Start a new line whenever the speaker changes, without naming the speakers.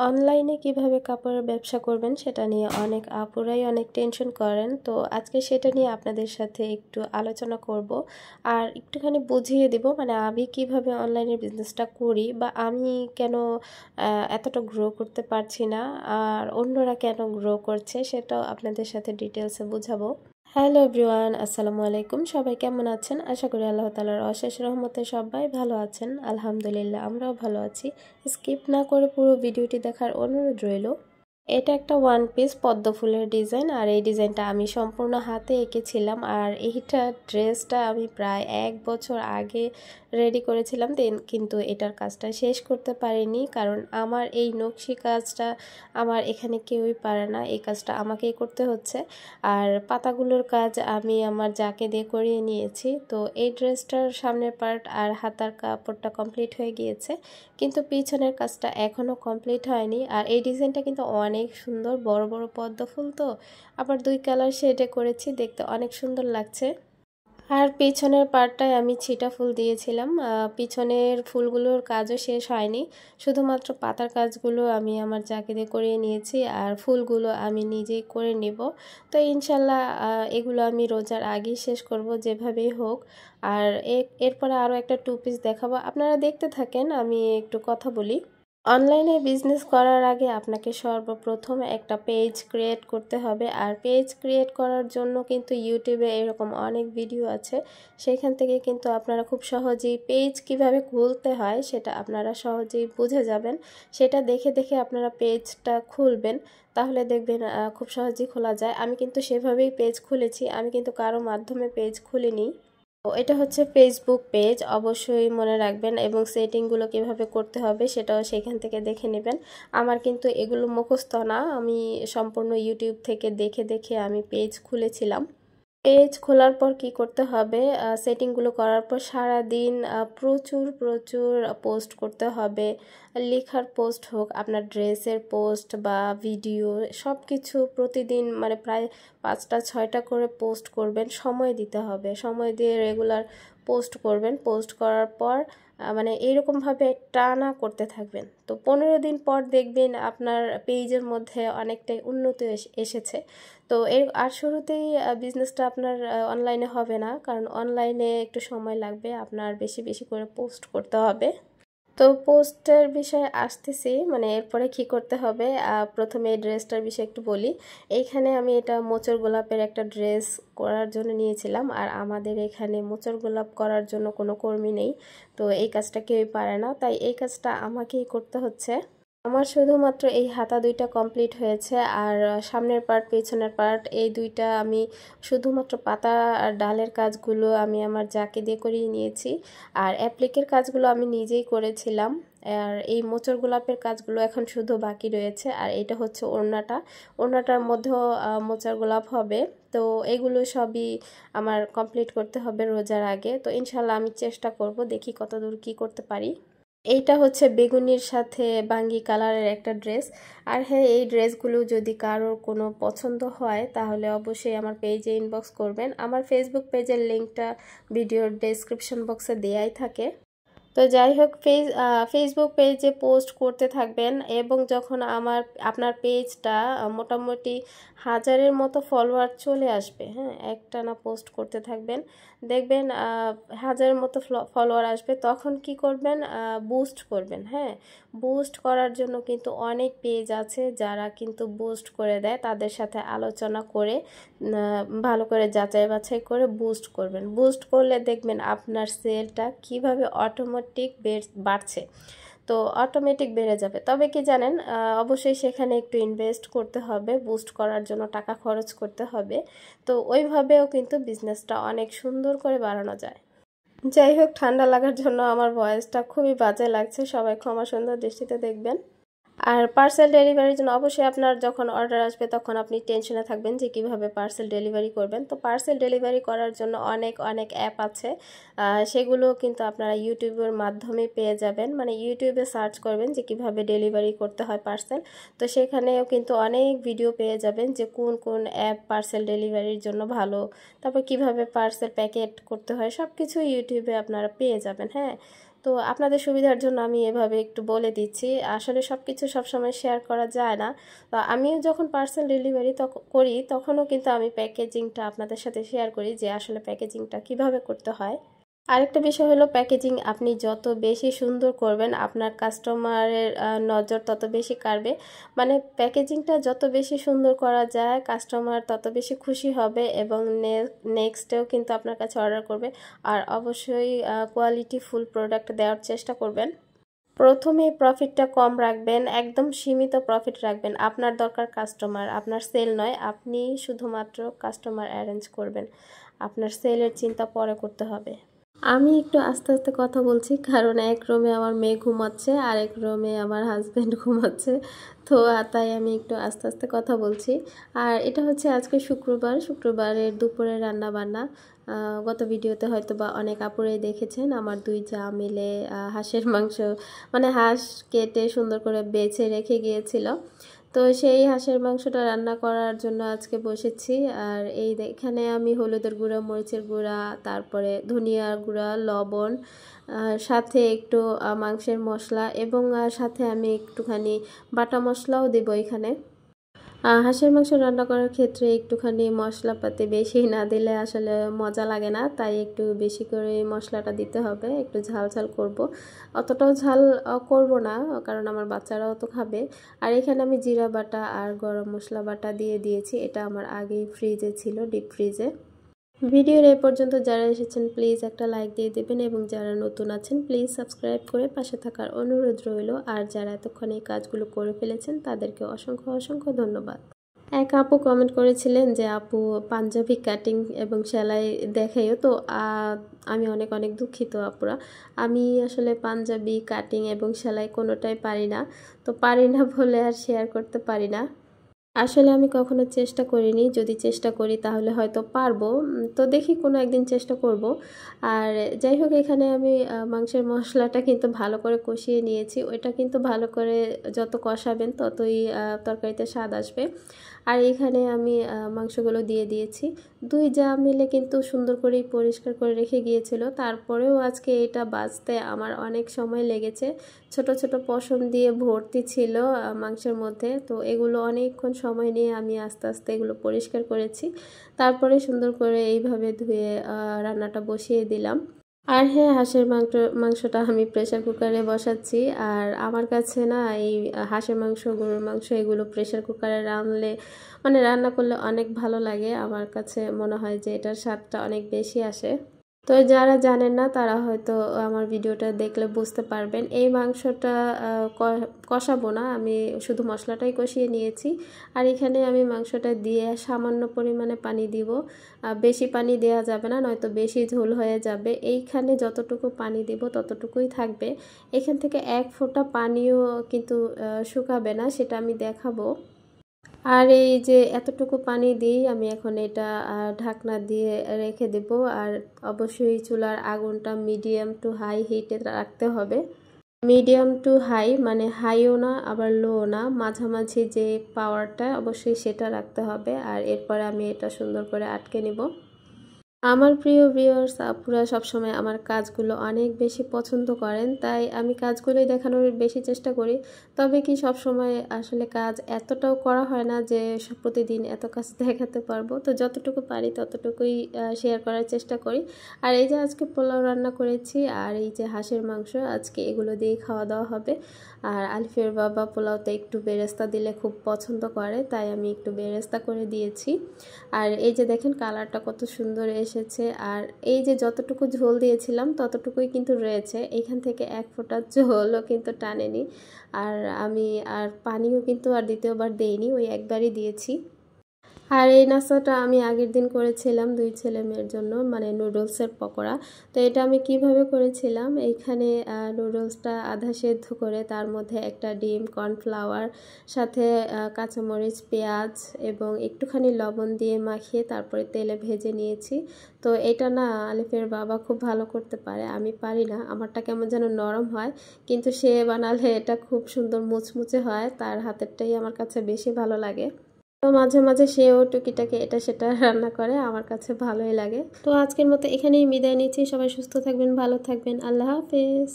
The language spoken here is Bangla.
অনলাইনে কিভাবে কাপড়ের ব্যবসা করবেন সেটা নিয়ে অনেক আপুরাই অনেক টেনশন করেন। তো আজকে সেটা নিয়ে আপনাদের সাথে একটু আলোচনা করব আর একটুখানি বুঝিয়ে দিব মানে আমি কিভাবে অনলাইনের বিজনেসটা করি বা আমি কেন এতটা গ্রো করতে পারছি না আর অন্যরা কেন গ্রো করছে সেটাও আপনাদের সাথে ডিটেলসে বুঝাবো। হ্যালো এভরিওয়ান, আসসালামু আলাইকুম। সবাই কেমন আছেন? আশা করি আল্লাহ তাআলার অশেষ রহমতে সবাই ভালো আছেন। আলহামদুলিল্লাহ আমরাও ভালো আছি। স্কিপ না করে পুরো ভিডিওটি দেখার অনুরোধ রইল। এটা একটা ওয়ান পিস পদ্ম ফুলের ডিজাইন আর এই ডিজাইনটা আমি সম্পূর্ণ হাতে এঁকেছিলাম আর এইটা ড্রেসটা আমি প্রায় 1 বছর আগে রেডি করেছিলাম কিন্তু এটার কাজটা শেষ করতে পারিনি কারণ আমার এই নকশি কাজটা আমার এখানে কেউই পারে না, এই কাজটা আমাকেই করতে হচ্ছে। আর পাতাগুলোর কাজ আমি আমার যাকে দিয়ে করিয়ে নিয়েছি। তো এই ড্রেসটার সামনের পার্ট আর হাতার কাপড়টা কমপ্লিট হয়ে গিয়েছে কিন্তু পিছনের কাজটা এখনও কমপ্লিট হয়নি। আর এই ডিজাইনটা কিন্তু অনেক সুন্দর, বড় বড় পদ্ম ফুল, তো আবার 2 কালার শেডে করেছি, দেখতে অনেক সুন্দর লাগছে। আর পিছনের পার্টটায় আমি ছিটা ফুল দিয়েছিলাম। পিছনের ফুলগুলোর কাজও শেষ হয়নি, শুধুমাত্র পাতার কাজগুলো আমি আমার যাকে দিয়ে করিয়ে নিয়েছি আর ফুলগুলো আমি নিজেই করে নিব। তো ইনশাল্লাহ এগুলো আমি রোজার আগেই শেষ করব যেভাবেই হোক। আর এরপরে আরও একটা 2 পিস দেখাবো, আপনারা দেখতে থাকেন, আমি একটু কথা বলি। অনলাইনে বিজনেস করার আগে আপনাকে সর্বপ্রথম একটা পেজ ক্রিয়েট করতে হবে আর পেজ ক্রিয়েট করার জন্য কিন্তু ইউটিউবে এরকম অনেক ভিডিও আছে, সেখান থেকে কিন্তু আপনারা খুব সহজেই পেজ কিভাবে খুলতে হয় সেটা আপনারা সহজেই বুঝে যাবেন। সেটা দেখে দেখে আপনারা পেজটা খুলবেন, তাহলে দেখবেন খুব সহজেই খোলা যায়। আমি কিন্তু সেভাবেই পেজ খুলেছি, আমি কিন্তু কারো মাধ্যমে পেজ খুলিনি। এটা হচ্ছে ফেসবুক পেজ, অবশ্যই মনে রাখবেন এবং সেটিংগুলো কিভাবে করতে হবে সেটাও সেখান থেকে দেখে নেবেন। আমার কিন্তু এগুলো মুখস্থ না, আমি সম্পূর্ণ ইউটিউব থেকে দেখে দেখে আমি পেজ খুলেছিলাম। পেজ খোলার পর কি করতে হবে, সেটিংগুলো করার পর সারা দিন প্রচুর প্রচুর পোস্ট করতে হবে। লেখার পোস্ট হোক, আপনার ড্রেসের পোস্ট বা ভিডিও, সব কিছু প্রতিদিন মানে প্রায় 5টা 6টা করে পোস্ট করবেন। সময় দিতে হবে, সময় দিয়ে রেগুলার পোস্ট করবেন। পোস্ট করার পর মানে এইরকমভাবে টানা করতে থাকবেন। তো 15 দিন পর দেখবেন আপনার পেজের মধ্যে অনেকটাই উন্নতি এসেছে। তো আর শুরুতেই বিজনেসটা আপনার অনলাইনে হবে না, কারণ অনলাইনে একটু সময় লাগবে, আপনার বেশি বেশি করে পোস্ট করতে হবে। তো পোস্টের বিষয়ে আসতেছি, মানে এরপরে কি করতে হবে। প্রথমে এই ড্রেসটার বিষয়ে একটু বলি। এইখানে আমি এটা মোচর গোলাপের একটা ড্রেস করার জন্য নিয়েছিলাম আর আমাদের এখানে মোচর গোলাপ করার জন্য কোনো কর্মী নেই, তো এই কাজটা কেউই পারে না, তাই এই কাজটা আমাকেই করতে হচ্ছে। আমার শুধুমাত্র এই হাতা 2টা কমপ্লিট হয়েছে আর সামনের পার্ট পেছনের পার্ট এই 2টা আমি শুধুমাত্র পাতা আর ডালের কাজগুলো আমি আমার যাকে দিয়ে করিয়ে নিয়েছি আর অ্যাপ্লিকের কাজগুলো আমি নিজেই করেছিলাম। আর এই মোচর গোলাপের কাজগুলো এখন শুধু বাকি রয়েছে। আর এটা হচ্ছে ওড়নাটার মধ্যেও মোচর গোলাপ হবে। তো এগুলো সবই আমার কমপ্লিট করতে হবে রোজার আগে। তো ইনশাল্লাহ আমি চেষ্টা করব, দেখি কতদূর কি করতে পারি। এইটা হচ্ছে বেগুনির সাথে বাঙ্গি কালারের একটা ড্রেস। আর হ্যাঁ, এই ড্রেসগুলো যদি কারোর কোনো পছন্দ হয় তাহলে অবশ্যই আমার পেজে ইনবক্স করবেন। আমার ফেসবুক পেজের লিঙ্কটা ভিডিওর ডেসক্রিপশন বক্সে দেয়াই থাকে। তো যাই হোক, ফেসবুক পেজে পোস্ট করতে থাকবেন এবং যখন আপনার পেজটা মোটামুটি 1000-এর মতো ফলোয়ার চলে আসবে, হ্যাঁ, একটানা পোস্ট করতে থাকবেন, দেখবেন 1000-এর মতো ফলোয়ার আসবে, তখন কি করবেন, বুস্ট করবেন। হ্যাঁ, বুস্ট করার জন্য কিন্তু অনেক পেজ আছে যারা কিন্তু বুস্ট করে দেয়, তাদের সাথে আলোচনা করে ভালো করে যাচাই বাছাই করে বুস্ট করবেন। বুস্ট করলে দেখবেন আপনার সেলটা কিভাবে অটোমেটিক বাড়ছে। তো অটোমেটিক বেড়ে যাবে। তবে কি জানেন, অবশ্যই সেখানে একটু ইনভেস্ট করতে হবে, বুস্ট করার জন্য টাকা খরচ করতে হবে। তো ওইভাবেও কিন্তু বিজনেসটা অনেক সুন্দর করে বাড়ানো যায়। যাই হোক, ঠান্ডা লাগার জন্য আমার ভয়েসটা খুবই বাজে লাগছে, সবাই ক্ষমা সুন্দর দৃষ্টিতে দেখবেন। আর পার্সেল ডেলিভারির জন্য অবশ্যই আপনার যখন অর্ডার আসবে তখন আপনি টেনশনে থাকবেন যে কিভাবে পার্সেল ডেলিভারি করবেন। তো পার্সেল ডেলিভারি করার জন্য অনেক অনেক অ্যাপ আছে, সেগুলো কিন্তু আপনারা ইউটিউবের মাধ্যমে পেয়ে যাবেন। মানে ইউটিউবে সার্চ করবেন যে কিভাবে ডেলিভারি করতে হয় পার্সেল, তো সেখানেও কিন্তু অনেক ভিডিও পেয়ে যাবেন যে কোন কোন অ্যাপ পার্সেল ডেলিভারির জন্য ভালো, তারপর কিভাবে পার্সেল প্যাকেট করতে হয়, সব কিছু ইউটিউবে আপনারা পেয়ে যাবেন। হ্যাঁ, তো আপনাদের সুবিধার জন্য আমি এভাবে একটু বলে দিচ্ছি। আসলে সব কিছু সবসময় শেয়ার করা যায় না। তো আমিও যখন পার্সেল ডেলিভারি করি তখনও কিন্তু আমি প্যাকেজিংটা আপনাদের সাথে শেয়ার করি যে আসলে প্যাকেজিংটা কিভাবে করতে হয়। আরেকটা বিষয় হলো প্যাকেজিং আপনি যত বেশি সুন্দর করবেন আপনার কাস্টমারের নজর তত বেশি কাড়বে। মানে প্যাকেজিংটা যত বেশি সুন্দর করা যায় কাস্টমার তত বেশি খুশি হবে এবং নেক্সটেও কিন্তু আপনার কাছে অর্ডার করবে। আর অবশ্যই কোয়ালিটি ফুল প্রোডাক্ট দেওয়ার চেষ্টা করবেন। প্রথমে প্রফিটটা কম রাখবেন, একদম সীমিত প্রফিট রাখবেন। আপনার দরকার কাস্টমার, আপনার সেল নয়। আপনি শুধুমাত্র কাস্টমার অ্যারেঞ্জ করবেন, আপনার সেলের চিন্তা পরে করতে হবে। আমি একটু আস্তে আস্তে কথা বলছি কারণ এক রুমে আমার মেয়ে ঘুমাচ্ছে আর এক রুমে আমার হাজব্যান্ড ঘুমাচ্ছে। তো তাই আমি একটু আস্তে আস্তে কথা বলছি। আর এটা হচ্ছে আজকে শুক্রবারের দুপুরে রান্না বান্না। গত ভিডিওতে হয়তো বা অনেক আপুরাই দেখেছেন আমার দুই যা মিলে হাঁসের মাংস মানে হাঁস কেটে সুন্দর করে বেছে রেখে গিয়েছিল। তো সেই হাঁসের মাংসটা রান্না করার জন্য আজকে বসেছি। আর এখানে আমি হলুদের গুঁড়া, মরিচের গুঁড়া, তারপরে ধনিয়ার গুঁড়া, লবণ, সাথে একটু মাংসের মশলা এবং সাথে আমি একটুখানি বাটা মশলাও দেব এখানে। হাঁসের মাংস রান্না করার ক্ষেত্রে একটুখানি মশলাপাতি বেশি না দিলে আসলে মজা লাগে না, তাই একটু বেশি করে মশলাটা দিতে হবে। একটু ঝাল ঝাল করব, অতটাও ঝাল করব না কারণ আমার বাচ্চারাও তো খাবে। আর এখানে আমি জিরা বাটা আর গরম মশলা বাটা দিয়ে দিয়েছি, এটা আমার আগেই ফ্রিজে ছিল, ডিপ ফ্রিজে। ভিডিওর এই পর্যন্ত যারা এসেছেন প্লিজ একটা লাইক দিয়ে দেবেন এবং যারা নতুন আছেন প্লিজ সাবস্ক্রাইব করে পাশে থাকার অনুরোধ রইল। আর যারা এতক্ষণ এই কাজগুলো করে ফেলেছেন তাদেরকে অসংখ্য অসংখ্য ধন্যবাদ। এক আপু কমেন্ট করেছিলেন যে আপু পাঞ্জাবি কাটিং এবং সেলাই দেখাইও। তো আমি অনেক অনেক দুঃখিত আপুরা, আমি আসলে পাঞ্জাবি কাটিং এবং সেলাই কোনোটাই পারি না। তো পারি না বলে আর শেয়ার করতে পারি না। আসলে আমি কখনো চেষ্টা করিনি, যদি চেষ্টা করি তাহলে হয়তো পারবো। তো দেখি কোনো একদিন চেষ্টা করব। আর যাই হোক এখানে আমি মাংসের মশলাটা কিন্তু ভালো করে কষিয়ে নিয়েছি। ওইটা কিন্তু ভালো করে যত কষাবেন ততই তরকারিতে স্বাদ আসবে। আর এখানে আমি মাংসগুলো দিয়ে দিয়েছি। দুই যা মিলে কিন্তু সুন্দর করেই পরিষ্কার করে রেখে গিয়েছিল, তারপরেও আজকে এটা বাছতে আমার অনেক সময় লেগেছে। ছোট ছোট পশম দিয়ে ভর্তি ছিল মাংসের মধ্যে। তো এগুলো অনেকক্ষণ সময় নিয়ে আমি আস্তে আস্তে এগুলো পরিষ্কার করেছি। তারপরে সুন্দর করে এইভাবে ধুয়ে রান্নাটা বসিয়ে দিলাম। আর হ্যাঁ, হাঁসের মাংসটা আমি প্রেসার কুকারে বসাচ্ছি। আর আমার কাছে না এই হাঁসের মাংস, গরুর মাংস এগুলো প্রেসার কুকারে রান্না করলে অনেক ভালো লাগে। আমার কাছে মনে হয় যে এটার স্বাদটা অনেক বেশি আসে। তো যারা জানেন না তারা হয়তো আমার ভিডিওটা দেখলে বুঝতে পারবেন। এই মাংসটা কষাবো না, আমি শুধু মশলাটাই কষিয়ে নিয়েছি। আর এখানে আমি মাংসটা দিয়ে সামান্য পরিমাণে পানি দিব। বেশি পানি দেওয়া যাবে না, নয়তো বেশি ঝোল হয়ে যাবে। এইখানে যতটুকু পানি দিব ততটুকুই থাকবে। এখান থেকে এক ফোঁটা পানিও কিন্তু শুকাবে না, সেটা আমি দেখাবো। আর এই যে এতটুকু পানি দিয়েই আমি এখন এটা ঢাকনা দিয়ে রেখে দেব। আর অবশ্যই চুলার আগুনটা মিডিয়াম টু হাই হিটে রাখতে হবে। মিডিয়াম টু হাই মানে হাইও না আবার লো না, মাঝামাঝি যে পাওয়ারটা অবশ্যই সেটা রাখতে হবে। আর এরপরে আমি এটা সুন্দর করে আটকে নিব। আমার প্রিয় ভিউয়ার্স আপুরা সবসময় আমার কাজগুলো অনেক বেশি পছন্দ করেন, তাই আমি কাজগুলোই দেখানোর বেশি চেষ্টা করি। তবে কি সব সময় আসলে কাজ এতটাও করা হয় না যে প্রতিদিন এত কাজ দেখাতে পারবো। তো যতটুকু পারি ততটুকুই শেয়ার করার চেষ্টা করি। আর এই যে আজকে পোলাও রান্না করেছি আর এই যে হাঁসের মাংস, আজকে এগুলো দিয়েই খাওয়া দাওয়া হবে। আর আলিফের বাবা পোলাওতে একটু বেরেস্তা দিলে খুব পছন্দ করে, তাই আমি একটু বেরেস্তা করে দিয়েছি। আর এই যে দেখেন কালারটা কত সুন্দর এসেছে। আর এই যে যতটুকু ঝোল দিয়েছিলাম ততটুকুই কিন্তু রয়েছে, এখান থেকে এক ফোঁটা ঝোলও কিন্তু টানেনি। আর আমি আর পানিও কিন্তু আর দ্বিতীয়বার দেইনি, ওই একবারই দিয়েছি। আর এই নাস্তাটা আমি আগের দিন করেছিলাম দুই ছেলে মেয়ের জন্য, মানে নুডলসের পকোড়া। তো এটা আমি কিভাবে করেছিলাম, এইখানে নুডলসটা আধা সেদ্ধ করে তার মধ্যে একটা ডিম, কর্নফ্লাওয়ার, সাথে কাঁচামরিচ, পেঁয়াজ এবং একটুখানি লবণ দিয়ে মাখিয়ে তারপরে তেলে ভেজে নিয়েছি। তো এটা না আলিফের বাবা খুব ভালো করতে পারে, আমি পারি না, আমারটা কেমন যেন নরম হয়, কিন্তু সে বানালে এটা খুব সুন্দর মুচমুচে হয়। তার হাতেরটাই আমার কাছে বেশি ভালো লাগে। তো মাঝে মাঝে সেও টুকিটাকি এটা সেটা রান্না করে, আমার কাছে ভালোই লাগে। তো আজকের মতো এখানেই বিদায় নিচ্ছি। সবাই সুস্থ থাকবেন, ভালো থাকবেন, আল্লাহ হাফেজ।